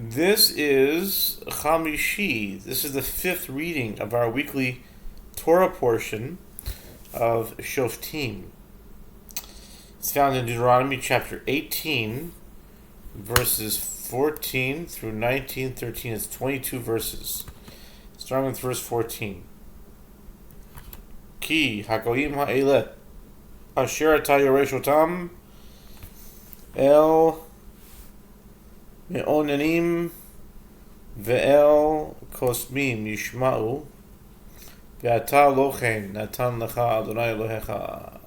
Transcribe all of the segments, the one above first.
This is Hamishi. This is the fifth reading of our weekly Torah portion of Shoftim. It's found in Deuteronomy chapter 18, verses 14 through 19:13. It's 22 verses. Starting with verse 14. Ki hagoyim ha'eleh asher ata yoresh otam el me'onanim ve'el kosmim yishma'u ve'ata lochen natan lecha Adonai Elohecha.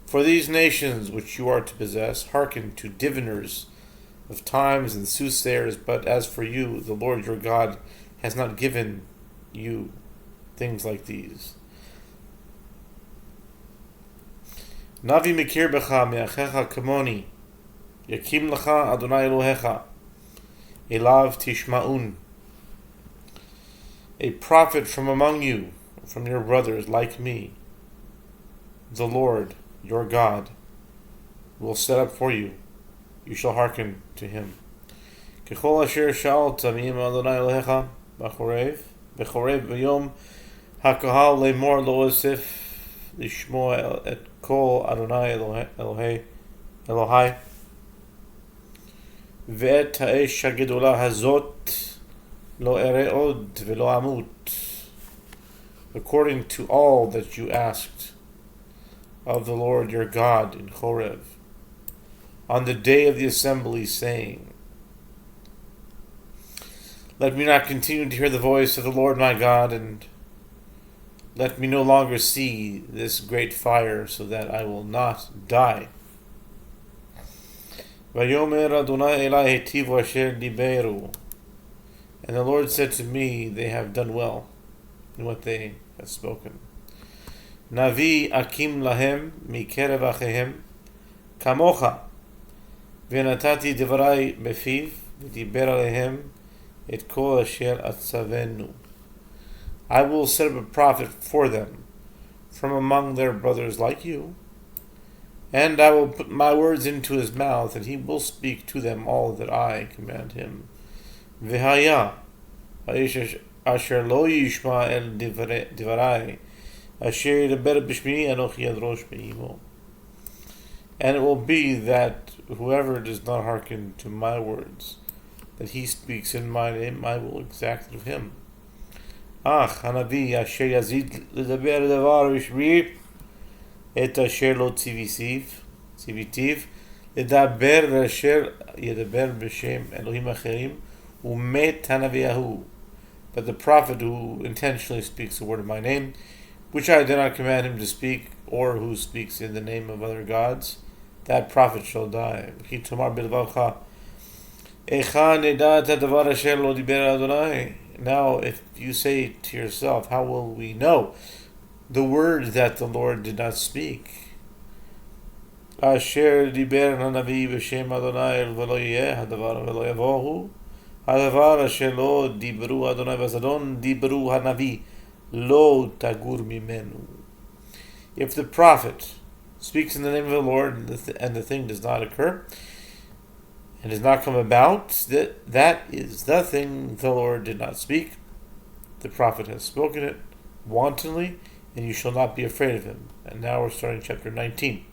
For these nations which you are to possess hearken to diviners of times and soothsayers, but as for you, the Lord your God has not given you things like these. Navi mikir becha me'achecha kamoni, yakim lecha Adonai Elohecha, elav tishma'un. A prophet from among you, from your brothers like me, the Lord your God will set up for you. You shall hearken to him. Kechol asher sha'alta mi'im Adonai Elohecha b'chorev b'yom hakahal lemor lo osef lishmoa et kol Adonai Elohai ve'et ha'esh ha'gedola hazot lo ere od ve'lo amut, according to all that you asked of the Lord your God in Chorev on the day of the assembly, saying, let me not continue to hear the voice of the Lord my God, and let me no longer see this great fire, so that I will not die. Vayomer Adonai Elai hetivu asher diberu. And the Lord said to me, they have done well in what they have spoken. Navi akim lahem mikerev achehem kamocha v'natati devrai befiv v'diber alehem et kol asher atzavenu. I will set up a prophet for them from among their brothers like you, and I will put my words into his mouth, and he will speak to them all that I command him. V'haya ha'esh asher lo yishma el divarai asher yidaber b'shmi anochi adrosh be'imo. And it will be that whoever does not hearken to my words, that he speaks in my name, I will exact it of him. Ach, hanavi asher yazid ledaber davar b'shmi et asher lo tzivitiv ledaber asher yedaber b'shem Elohim acherim umet hanaviyahu. But the prophet who intentionally speaks the word of my name, which I did not command him to speak, or who speaks in the name of other gods, that prophet shall die. Now, if you say to yourself, how will we know the word that the Lord did not speak? Asher diber hanavi b'shem Adonai v'lo yeh hadavar v'lo yavohu hadavar asher lo dibru Adonai v'zadon dibru hanavi lo tagur mimenu. If the prophet speaks in the name of the Lord and the thing does not occur and does not come about, that is the thing the Lord did not speak. The prophet has spoken it wantonly, and you shall not be afraid of him. And now we're starting chapter 19.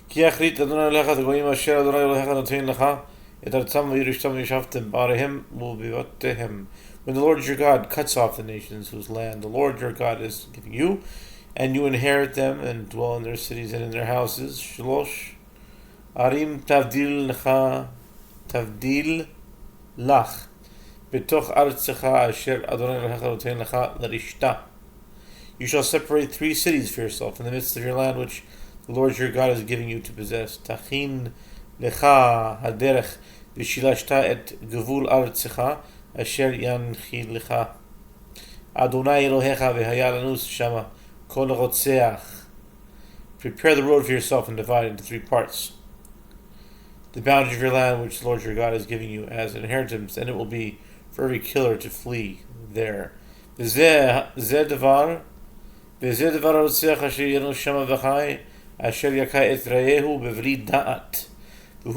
Ki achrit Adonai lecha t'goyim asher Adonai Elohecha noten lecha et artzam v'yirishtam v'yishavtem b'arehem u'b'vatehem. When the Lord your God cuts off the nations whose land the Lord your God is giving you, and you inherit them and dwell in their cities and in their houses, shlosh arim tavdil lach betoch artzecha asher Adonai Elohecha noten lecha l'rishta. You shall separate 3 cities for yourself in the midst of your land, which the Lord your God is giving you to possess. Tachin lecha haderech v'shilashta et gevul artzecha asher yanchi lecha Adonai Elohecha v'haya lanus shama kol rotzeach. Prepare the road for yourself and divide it into 3 parts, the boundary of your land which the Lord your God is giving you as an inheritance, and it will be for every killer to flee there. V'zeh devar rotzeach asher yanu shama v'chai asher yakai et rayehu bevli da'at And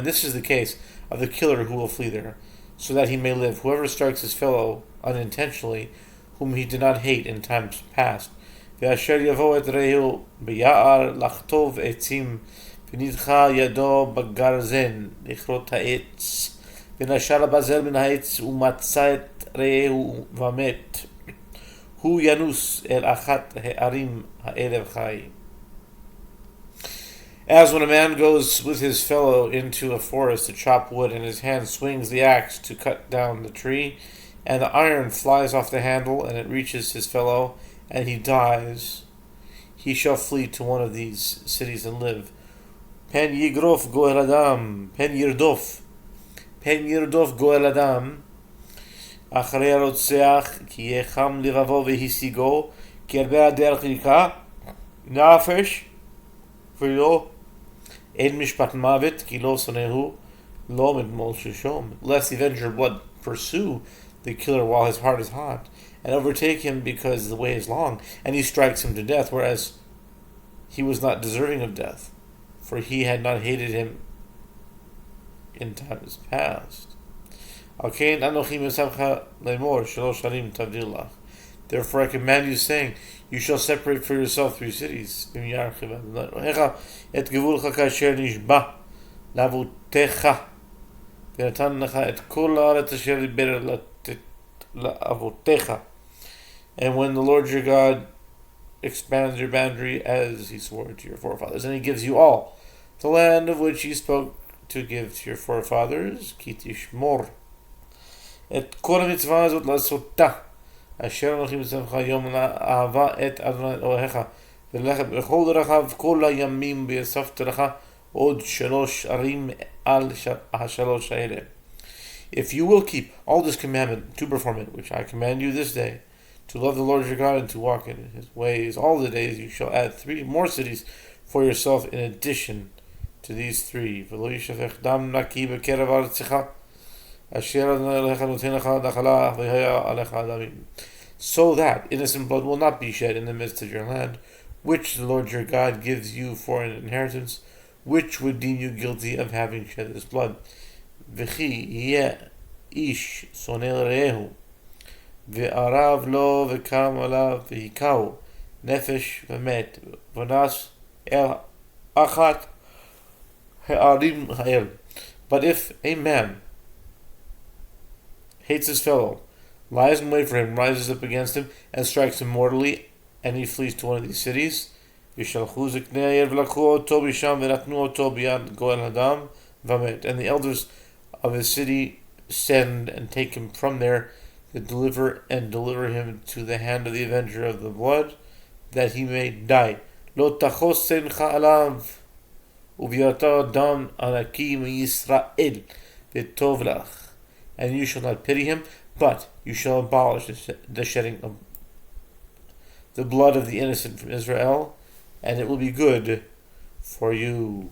this is the case of the killer who will flee there, so that he may live. Whoever strikes his fellow unintentionally, whom he did not hate in times past, ואשר יבוא את רעהו ביער לחטוב עצים, ונדחה ידו בגרזן לכרות העץ, ונשל הבזל מן העץ ומצא את רעהו ומת, הוא ינוס אל אחת הערים האלה וחי. As when a man goes with his fellow into a forest to chop wood, and his hand swings the axe to cut down the tree, and the iron flies off the handle, and it reaches his fellow, and he dies, he shall flee to one of these cities and live. Pen yigrof goel adam, pen yirdof goel adam, אחרי הרוצח, כי יחם לבבו והשיגו, כי הרבה הדרך יקרא, נפש, ולא אין משפט מוות, כי לא שונאהו, לא מתמול שלשום. Lest the avenger of blood pursue the killer while his heart is hot, and overtake him because the way is long, and he strikes him to death, whereas he was not deserving of death, for he had not hated him in times past. Therefore I command you, saying, you shall separate for yourself 3 cities. And when the Lord your God expands your boundary as he swore to your forefathers, and he gives you all the land of which he spoke to give to your forefathers, ki tishmor את כל המצווה הזאת לעשותה, אשר אנוכי מצווך היום לאהבה את אדוני אלוהיך, וללכת בכל דרכיו כל הימים, ויוספת לך עוד 3 ערים על 3 האלה. If you will keep all this commandment to perform it, which I command you this day, to love the Lord your God and to walk in his ways all the days, you shall add 3 more cities for yourself in addition to these 3. ולא ישפך דם נקי בקרב ארצך, so that innocent blood will not be shed in the midst of your land, which the Lord your God gives you for an inheritance, which would deem you guilty of having shed this blood. וכי יהיה איש שונא לרעהו, וערב לו וקם עליו והיכהו, נפש ומת, ונס אל אחת הערים האל. But if a man hates his fellow, lies in wait for him, rises up against him, and strikes him mortally, and he flees to one of these cities, and the elders of his city send and take him from there to deliver him to the hand of the avenger of the blood, that he may die. Lo tachossencha alav, uviata dam anaki Yisrael, v'tov lach. And you shall not pity him, but you shall abolish the shedding of the blood of the innocent from Israel, and it will be good for you.